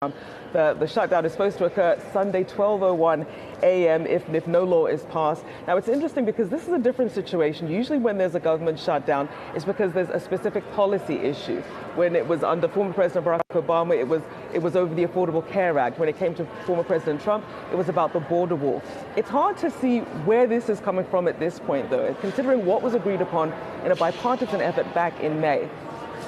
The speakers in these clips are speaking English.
The shutdown is supposed to occur Sunday, 12:01 a.m. if no law is passed. Now, it's interesting because this is a different situation. Usually when there's a government shutdown, it's because there's a specific policy issue. When it was under former President Barack Obama, it was over the Affordable Care Act. When it came to former President Trump, it was about the border wall. It's hard to see where this is coming from at this point, though, considering what was agreed upon in a bipartisan effort back in May.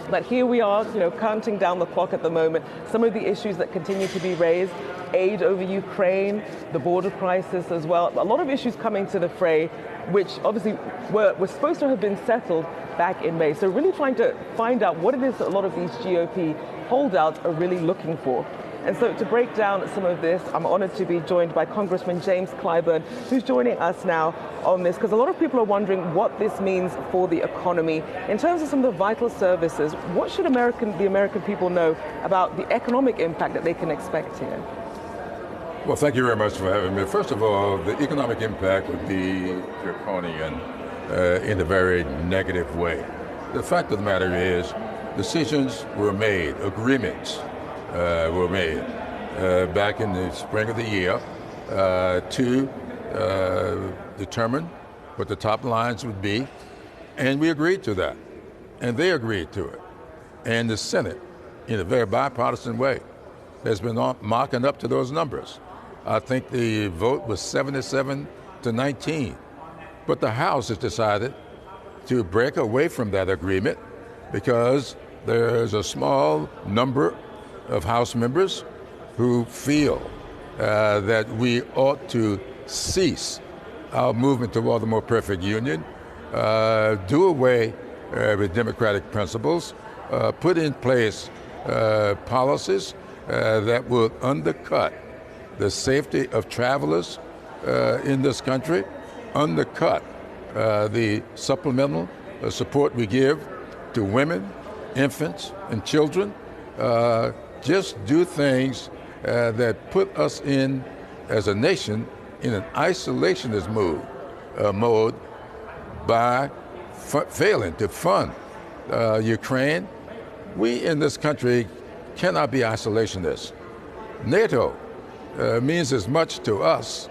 But here we are, counting down the clock at the moment. Some of the issues that continue to be raised, aid over Ukraine, the border crisis as well. A lot of issues coming to the fray, which obviously were supposed to have been settled back in May. So really trying to find out what it is that a lot of these GOP holdouts are really looking for. And so to break down some of this, I'm honored to be joined by Congressman James Clyburn, who's joining us now on this, because a lot of people are wondering what this means for the economy. In terms of some of the vital services, what should the American people know about the economic impact that they can expect here? Well, thank you very much for having me. First of all, the economic impact would be draconian in a very negative way. The fact of the matter is, decisions were made, agreements were made back in the spring of the year to determine what the top lines would be, and we agreed to that, and they agreed to it. And the Senate, in a very bipartisan way, has been marking up to those numbers. I think the vote was 77 to 19, but the House has decided to break away from that agreement because there's a small number of House members who feel that we ought to cease our movement toward a more perfect union, do away with democratic principles, put in place policies that will undercut the safety of travelers in this country, undercut the supplemental support we give to women, infants, and children. Just do things that put us in, as a nation, in an isolationist mode by failing to fund Ukraine. We in this country cannot be isolationists. NATO means as much to us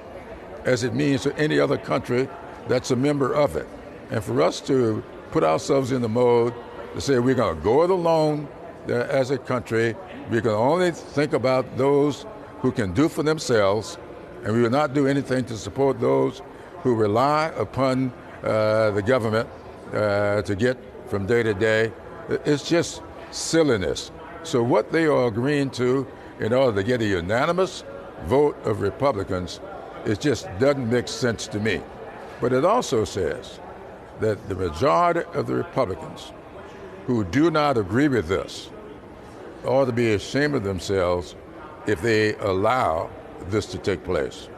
as it means to any other country that's a member of it. And for us to put ourselves in the mode to say we're going to go it alone as a country, we can only think about those who can do for themselves, and we will not do anything to support those who rely upon the government to get from day to day. It's just silliness. So what they are agreeing to in order to get a unanimous vote of Republicans, it just doesn't make sense to me. But it also says that the majority of the Republicans who do not agree with this ought to be ashamed of themselves if they allow this to take place.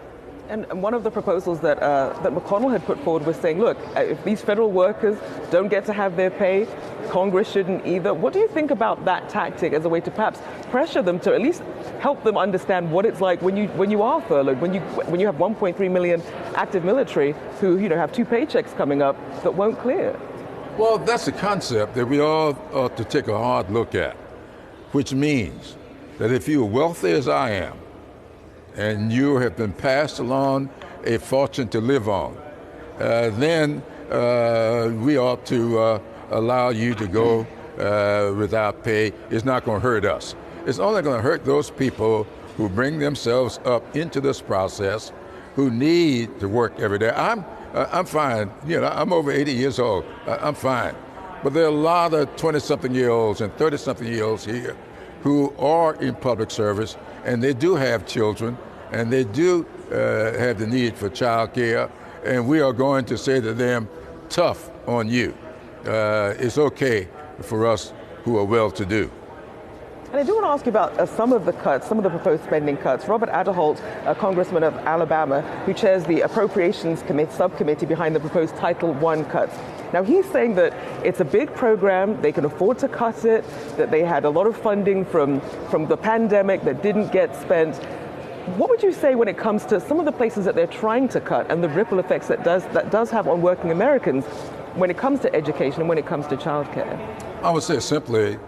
And one of the proposals that McConnell had put forward was saying, look, if these federal workers don't get to have their pay, Congress shouldn't either. What do you think about that tactic as a way to perhaps pressure them to at least help them understand what it's like when you are furloughed, when you have 1.3 million active military who have two paychecks coming up that won't clear? Well, that's a concept that we all ought to take a hard look at, which means that if you're wealthy as I am, and you have been passed along a fortune to live on, then we ought to allow you to go without pay. It's not going to hurt us. It's only going to hurt those people who bring themselves up into this process, who need to work every day. I'm fine. I'm over 80 years old. I'm fine. But there are a lot of 20-something-year-olds and 30-something-year-olds here who are in public service, and they do have children, and they do have the need for child care, and we are going to say to them, tough on you. It's okay for us who are well-to-do. And I do want to ask you about some of the cuts, some of the proposed spending cuts. Robert Aderholt, a congressman of Alabama, who chairs the Appropriations Subcommittee behind the proposed Title I cuts. Now, he's saying that it's a big program, they can afford to cut it, that they had a lot of funding from the pandemic that didn't get spent. What would you say when it comes to some of the places that they're trying to cut and the ripple effects that does have on working Americans when it comes to education and when it comes to childcare? I would say simply,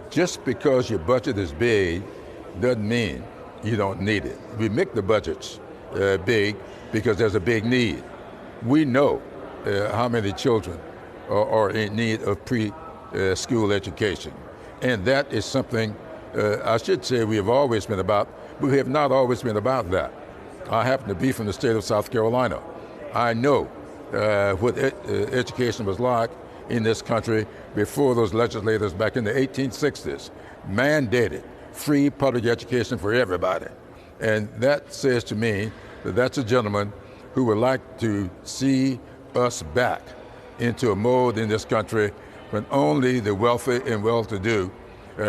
just because your budget is big doesn't mean you don't need it. We make the budgets big because there's a big need. We know how many children are in need of pre-school education. And that is something I should say we have always been about, but we have not always been about that. I happen to be from the state of South Carolina. I know what education was like in this country before those legislators back in the 1860s mandated free public education for everybody. And that says to me that that's a gentleman who would like to see us back into a mode in this country when only the wealthy and well-to-do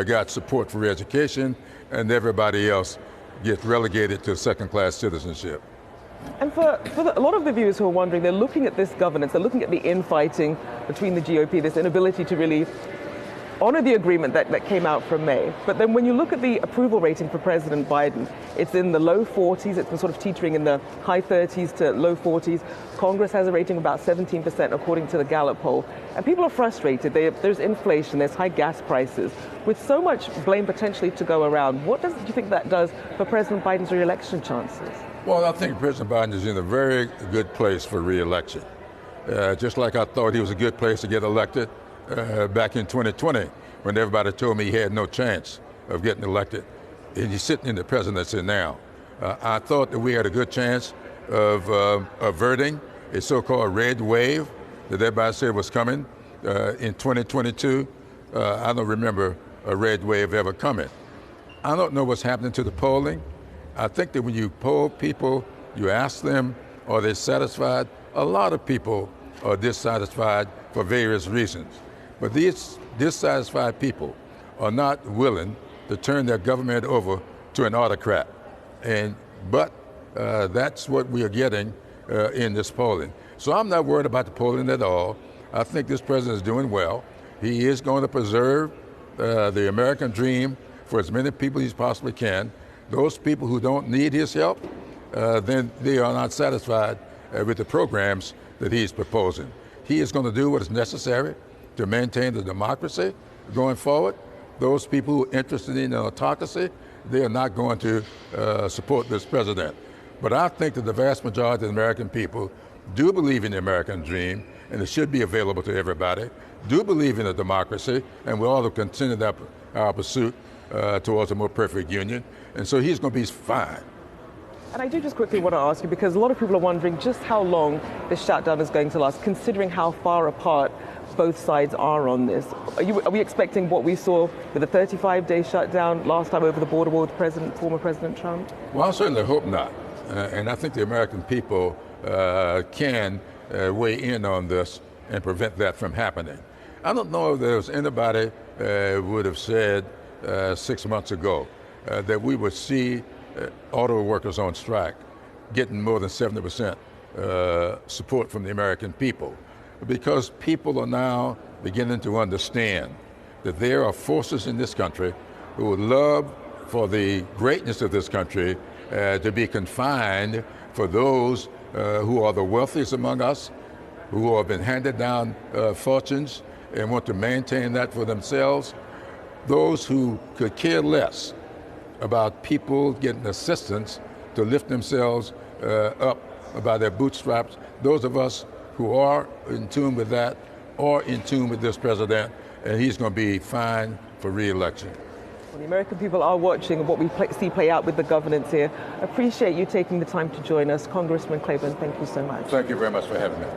got support for education and everybody else gets relegated to second-class citizenship. And for a lot of the viewers who are wondering, they're looking at this governance, they're looking at the infighting between the GOP, this inability to really honor the agreement that came out from May. But then when you look at the approval rating for President Biden, it's in the low 40s, it's been sort of teetering in the high 30s to low 40s. Congress has a rating of about 17% according to the Gallup poll. And people are frustrated. There's inflation, there's high gas prices. With so much blame potentially to go around, what do you think that does for President Biden's re-election chances? Well, I think President Biden is in a very good place for re-election. Just like I thought he was a good place to get elected back in 2020, when everybody told me he had no chance of getting elected. And he's sitting in the presidency now. I thought that we had a good chance of averting a so-called red wave that everybody said was coming in 2022. I don't remember a red wave ever coming. I don't know what's happening to the polling. I think that when you poll people, you ask them, are they satisfied? A lot of people are dissatisfied for various reasons. But these dissatisfied people are not willing to turn their government over to an autocrat. But that's what we are getting in this polling. So I'm not worried about the polling at all. I think this president is doing well. He is going to preserve the American dream for as many people as he possibly can. Those people who don't need his help, then they are not satisfied with the programs that he's proposing. He is going to do what is necessary to maintain the democracy going forward. Those people who are interested in autocracy, they are not going to support this president. But I think that the vast majority of the American people do believe in the American dream, and it should be available to everybody, do believe in a democracy, and we ought to continue our pursuit towards a more perfect union. And so he's going to be fine. And I do just quickly want to ask you, because a lot of people are wondering just how long this shutdown is going to last, considering how far apart both sides are on this. Are we expecting what we saw with a 35-day shutdown last time over the border with former President Trump? Well, I certainly hope not. And I think the American people can weigh in on this and prevent that from happening. I don't know if there was anybody would have said 6 months ago that we would see auto workers on strike getting more than 70% support from the American people, because people are now beginning to understand that there are forces in this country who would love for the greatness of this country to be confined for those who are the wealthiest among us, who have been handed down fortunes and want to maintain that for themselves. Those who could care less about people getting assistance to lift themselves up by their bootstraps. Those of us who are in tune with that are in tune with this president, and he's going to be fine for re-election. Well, the American people are watching what we see play out with the governance here. Appreciate you taking the time to join us. Congressman Clyburn, thank you so much. Thank you very much for having me.